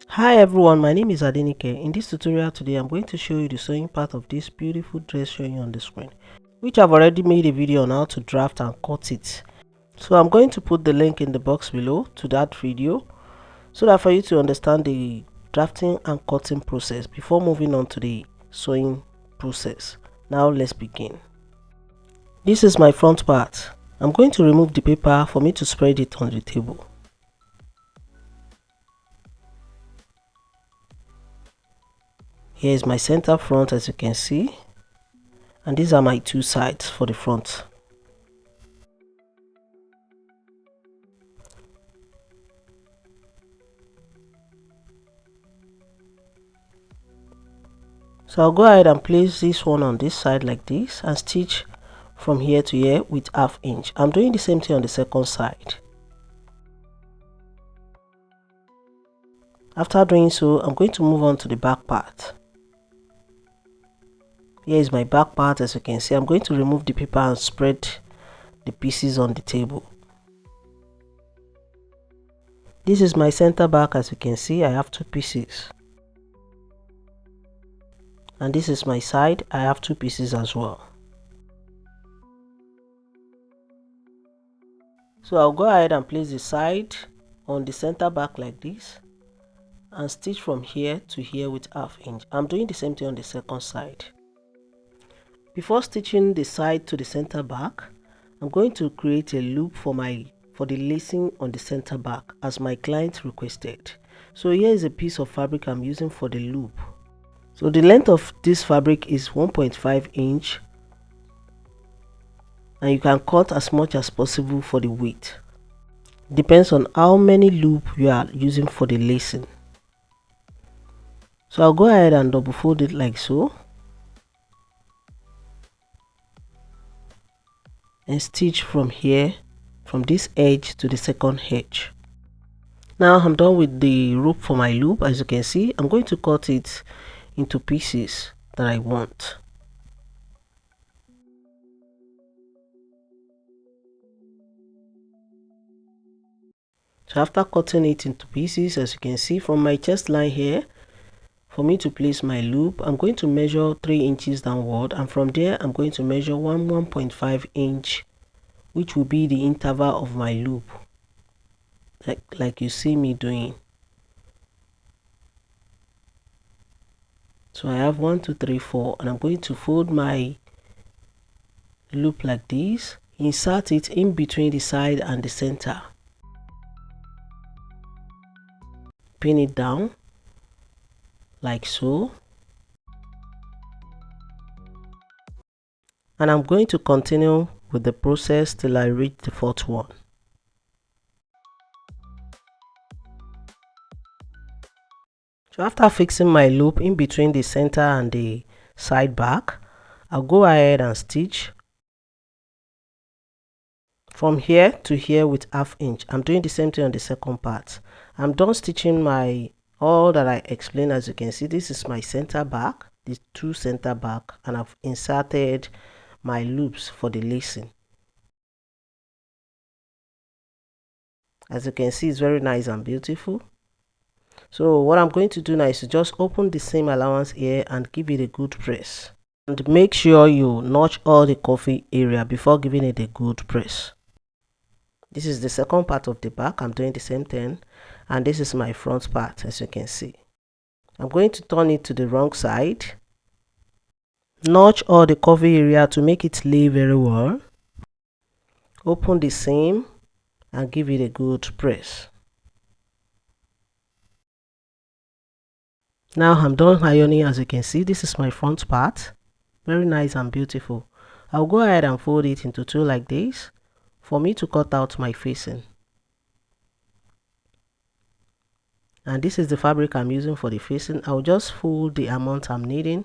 Hi everyone, my name is Adenike. In this tutorial today, I'm going to show you the sewing part of this beautiful dress showing on the screen, which I've already made a video on how to draft and cut it. So I'm going to put the link in the box below to that video so that for you to understand the drafting and cutting process before moving on to the sewing process. Now let's begin. This is my front part. I'm going to remove the paper for me to spread it on the table. Here is my center front, as you can see, and these are my two sides for the front. So I'll go ahead and place this one on this side like this and stitch from here to here with ½ inch. I'm doing the same thing on the second side. After doing so, I'm going to move on to the back part. Here is my back part. As you can see, I'm going to remove the paper and spread the pieces on the table. This is my center back. As you can see, I have two pieces. And this is my side. I have two pieces as well. So I'll go ahead and place the side on the center back like this and stitch from here to here with ½ inch. I'm doing the same thing on the second side. Before stitching the side to the center back, I'm going to create a loop for the lacing on the center back as my client requested. So here is a piece of fabric I'm using for the loop. So the length of this fabric is 1.5 inch, and you can cut as much as possible for the width. Depends on how many loop you are using for the lacing. So I'll go ahead and double fold it like so and stitch from here, from this edge to the second edge. Now I'm done with the rope for my loop. As you can see, I'm going to cut it into pieces that I want. So after cutting it into pieces, as you can see from my chest line here, for me to place my loop, I'm going to measure 3 inches downward, and from there I'm going to measure 1.5 inch, which will be the interval of my loop, like you see me doing. So I have 1 2 3 4, and I'm going to fold my loop like this, insert it in between the side and the center, pin it down like so, and I'm going to continue with the process till I reach the fourth one. So after fixing my loop in between the center and the side back, I'll go ahead and stitch from here to here with ½ inch. I'm doing the same thing on the second part. I'm done stitching all that I explained. As you can see, this is my center back, the two center back, and I've inserted my loops for the lacing. As you can see, it's very nice and beautiful. So what I'm going to do now is to just open the seam allowance here and give it a good press, and make sure you notch all the cuffing area before giving it a good press. This is the second part of the back. I'm doing the same thing, and this is my front part. As you can see, I'm going to turn it to the wrong side, notch all the cuffing area to make it lay very well, open the seam and give it a good press. Now I'm done ironing. As you can see, this is my front part, very nice and beautiful. I'll go ahead and fold it into two like this for me to cut out my facing. And this is the fabric I'm using for the facing. I'll just fold the amount I'm needing,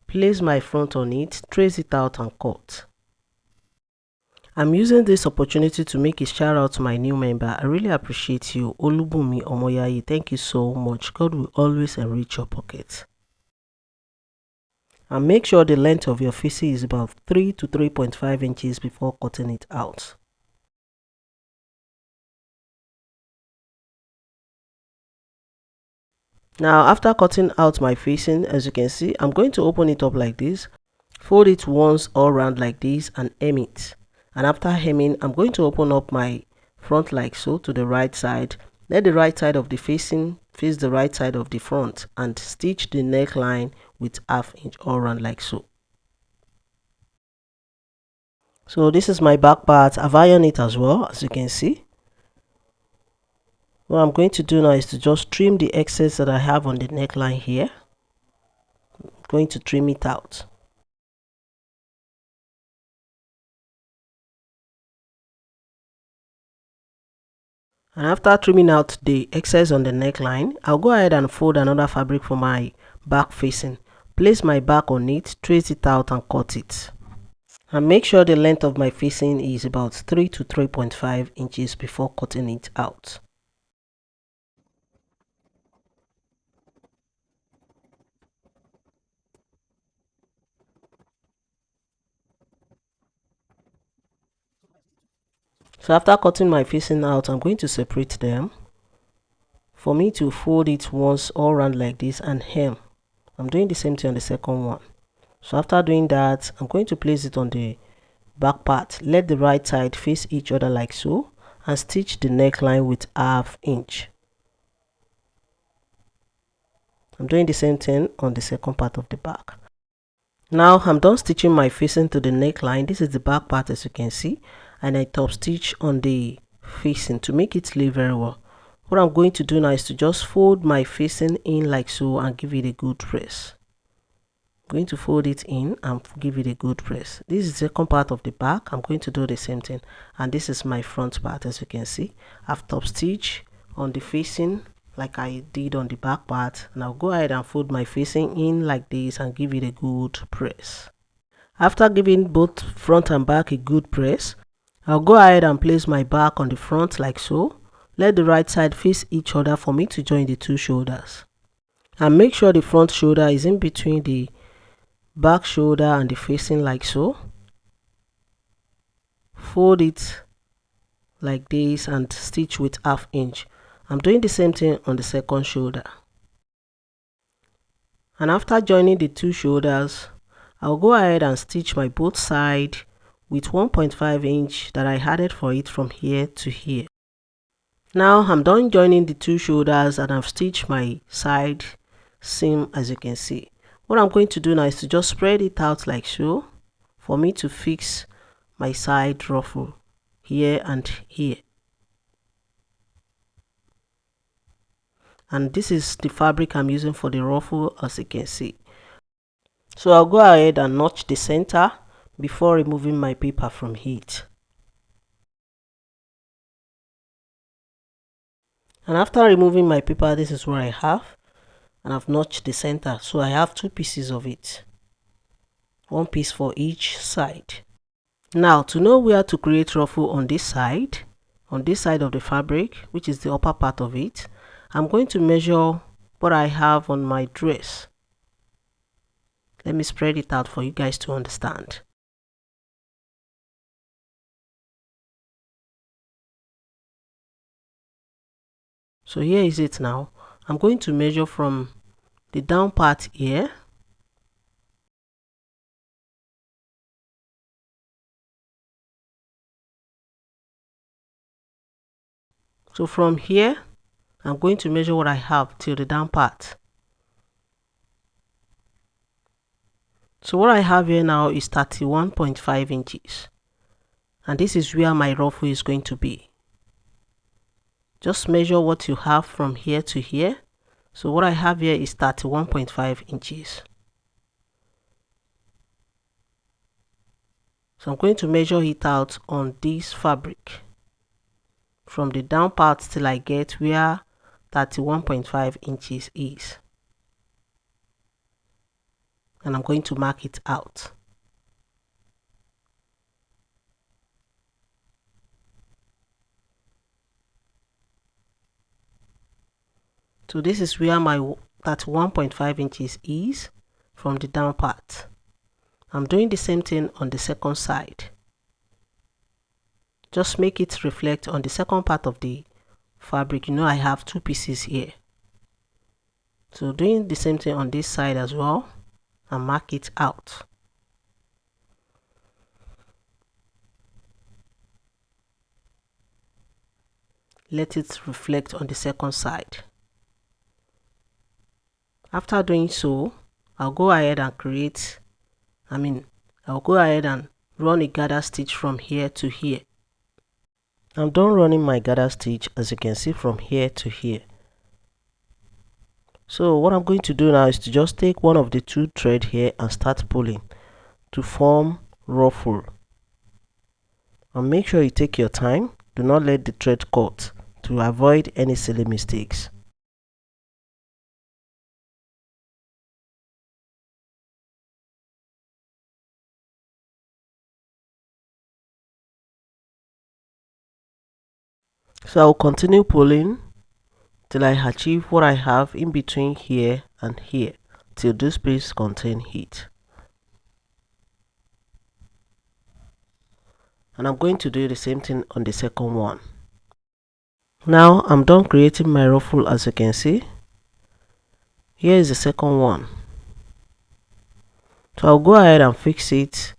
place my front on it, trace it out and cut. I'm using this opportunity to make a shout out to my new member. I really appreciate you, Olubumi Omoyayi. Thank you so much. God will always enrich your pockets. And make sure the length of your facing is about 3 to 3.5 inches before cutting it out. Now after cutting out my facing, as you can see, I'm going to open it up like this, fold it once all around like this and hem it. And after hemming, I'm going to open up my front like so to the right side. Let the right side of the facing face the right side of the front and stitch the neckline with 1/2 inch all around like so. So this is my back part. I've ironed it as well, as you can see. What I'm going to do now is to just trim the excess that I have on the neckline here. I'm going to trim it out. And after trimming out the excess on the neckline, I'll go ahead and fold another fabric for my back facing. Place my back on it, trace it out and cut it. And make sure the length of my facing is about 3 to 3.5 inches before cutting it out. So after cutting my facing out, I'm going to separate them for me to fold it once all around like this and hem. I'm doing the same thing on the second one. So after doing that, I'm going to place it on the back part. Let the right side face each other like so and stitch the neckline with 1/2 inch. I'm doing the same thing on the second part of the back. Now I'm done stitching my facing to the neckline. This is the back part, as you can see, and I top stitch on the facing to make it lay very well. What I'm going to do now is to just fold my facing in like so and give it a good press. I'm going to fold it in and give it a good press. This is the second part of the back. I'm going to do the same thing, and this is my front part. As you can see, I've top stitch on the facing like I did on the back part, and I'll go ahead and fold my facing in like this and give it a good press. After giving both front and back a good press, I'll go ahead and place my back on the front like so. Let the right side face each other for me to join the two shoulders, and make sure the front shoulder is in between the back shoulder and the facing like so. Fold it like this and stitch with 1/2 inch. I'm doing the same thing on the second shoulder. And after joining the two shoulders, I'll go ahead and stitch my both side with 1.5 inch that I added for it from here to here. Now I'm done joining the two shoulders and I've stitched my side seam, as you can see. What I'm going to do now is to just spread it out like so for me to fix my side ruffle here and here. And this is the fabric I'm using for the ruffle, as you can see. So I'll go ahead and notch the center before removing my paper from it. And after removing my paper, this is what I have, and I've notched the center. So I have 2 pieces of it, 1 piece for each side. Now to know where to create ruffle on this side of the fabric, which is the upper part of it, I'm going to measure what I have on my dress. Let me spread it out for you guys to understand. So here is it now. I'm going to measure from the down part here . So from here, I'm going to measure what I have till the down part. So what I have here now is 31.5 inches. And this is where my ruffle is going to be. Just measure what you have from here to here. So what I have here is 31.5 inches. So I'm going to measure it out on this fabric from the down part till I get where 31.5 inches is. And I'm going to mark it out. So this is where my 31.5 inches is from the down part. I'm doing the same thing on the second side. Just make it reflect on the second part of the fabric. You know I have 2 pieces here. So doing the same thing on this side as well, and mark it out. Let it reflect on the second side. After doing so, I'll go ahead and I'll go ahead and run a gather stitch from here to here. I'm done running my gather stitch, as you can see, from here to here. So what I'm going to do now is to just take one of the two thread here and start pulling to form ruffle. And make sure you take your time. Do not let the thread cut to avoid any silly mistakes. So I'll continue pulling till I achieve what I have in between here and here, till this piece contain heat. And I'm going to do the same thing on the second one. Now I'm done creating my ruffle, as you can see. Here is the second one. So I'll go ahead and fix it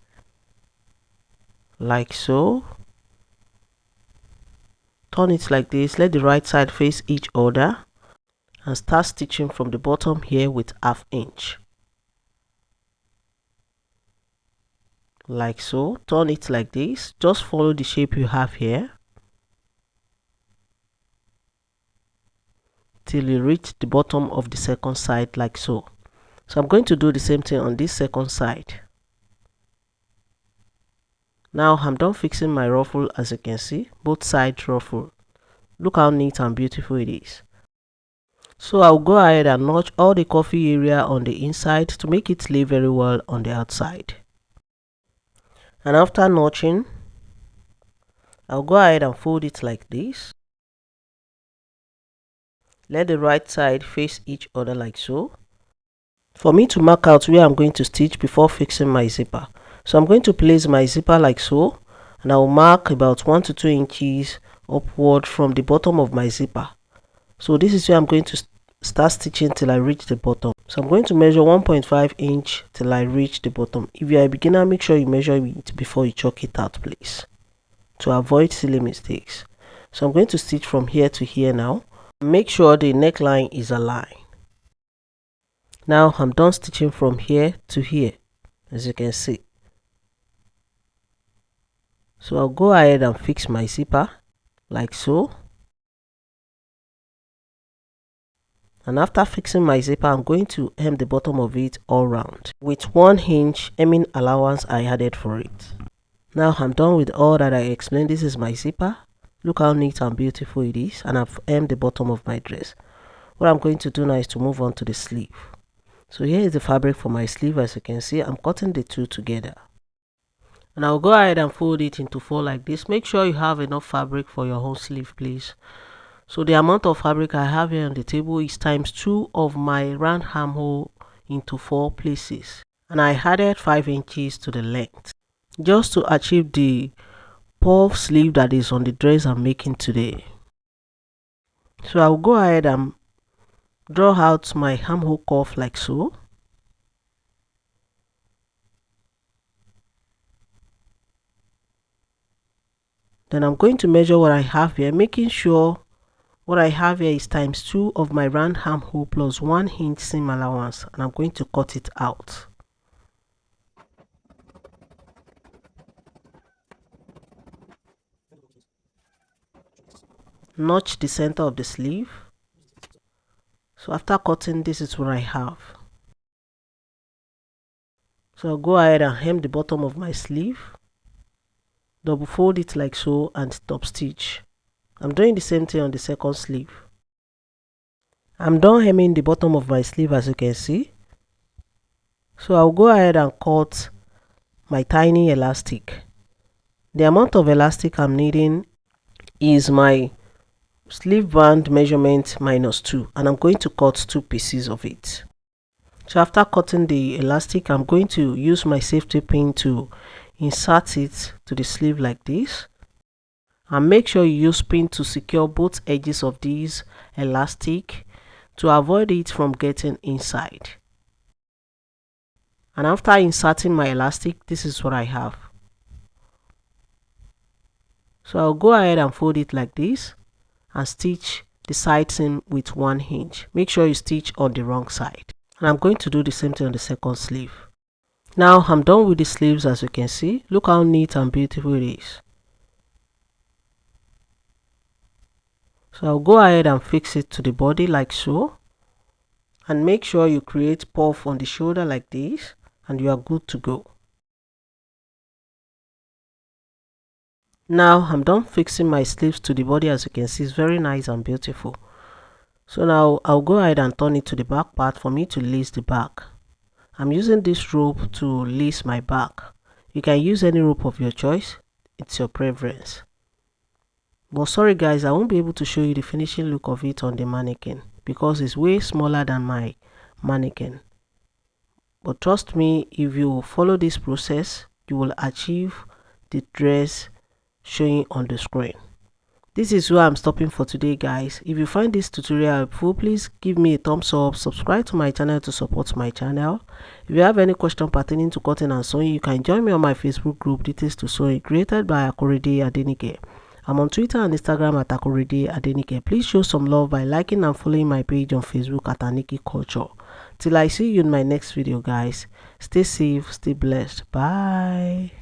like so. Turn it like this, let the right side face each other, and start stitching from the bottom here with 1/2 inch. Like so. Turn it like this, just follow the shape you have here till you reach the bottom of the second side, like so. So I'm going to do the same thing on this second side. Now I'm done fixing my ruffle, as you can see, both sides ruffle. Look how neat and beautiful it is. So I'll go ahead and notch all the coffee area on the inside to make it lay very well on the outside. And after notching, I'll go ahead and fold it like this. Let the right side face each other like so, for me to mark out where I'm going to stitch before fixing my zipper. So I'm going to place my zipper like so, and I will mark about 1 to 2 inches upward from the bottom of my zipper. So this is where I'm going to start stitching till I reach the bottom. So I'm going to measure 1.5 inch till I reach the bottom. If you are a beginner, make sure you measure it before you chalk it out, please, to avoid silly mistakes. So I'm going to stitch from here to here now. Make sure the neckline is aligned. Now I'm done stitching from here to here, as you can see. So I'll go ahead and fix my zipper like so. And after fixing my zipper, I'm going to hem the bottom of it all round with 1 inch hemming allowance I added for it. Now I'm done with all that I explained. This is my zipper. Look how neat and beautiful it is, and I've hemmed the bottom of my dress. What I'm going to do now is to move on to the sleeve. So here is the fabric for my sleeve. As you can see, I'm cutting the two together. And I'll go ahead and fold it into 4 like this. Make sure you have enough fabric for your whole sleeve, please. So the amount of fabric I have here on the table is ×2 of my round armhole into 4 places. And I added 5 inches to the length, just to achieve the puff sleeve that is on the dress I'm making today. So I'll go ahead and draw out my armhole cuff like so. Then I'm going to measure what I have here, making sure what I have here is ×2 of my round armhole plus 1 inch seam allowance, and I'm going to cut it out. Notch the center of the sleeve. So after cutting, this is what I have. So I'll go ahead and hem the bottom of my sleeve, double fold it like so, and top stitch. I'm doing the same thing on the second sleeve. I'm done hemming the bottom of my sleeve, as you can see. So I'll go ahead and cut my tiny elastic. The amount of elastic I'm needing is my sleeve band measurement -2, and I'm going to cut 2 pieces of it. So after cutting the elastic, I'm going to use my safety pin to insert it to the sleeve like this. And make sure you use pin to secure both edges of these elastic to avoid it from getting inside. And after inserting my elastic, this is what I have. So I'll go ahead and fold it like this and stitch the side seam with 1 inch. Make sure you stitch on the wrong side. And I'm going to do the same thing on the second sleeve. Now I'm done with the sleeves. As you can see, look how neat and beautiful it is. So I'll go ahead and fix it to the body like so, and make sure you create puff on the shoulder like this, and you are good to go. Now I'm done fixing my sleeves to the body. As you can see, it's very nice and beautiful. So now I'll go ahead and turn it to the back part for me to lace the back. I'm using this rope to lace my back. You can use any rope of your choice, it's your preference. But sorry guys, I won't be able to show you the finishing look of it on the mannequin because it's way smaller than my mannequin. But trust me, if you follow this process, you will achieve the dress showing on the screen. This is where I'm stopping for today guys. If you find this tutorial helpful, please give me a thumbs up, subscribe to my channel to support my channel. If you have any question pertaining to cutting and sewing, you can join me on my Facebook group Details to Sewing, created by Akorede Adenike. I'm on Twitter and Instagram at Akorede Adenike. Please show some love by liking and following my page on Facebook at Aniki Culture. Till I see you in my next video guys, stay safe, stay blessed, bye.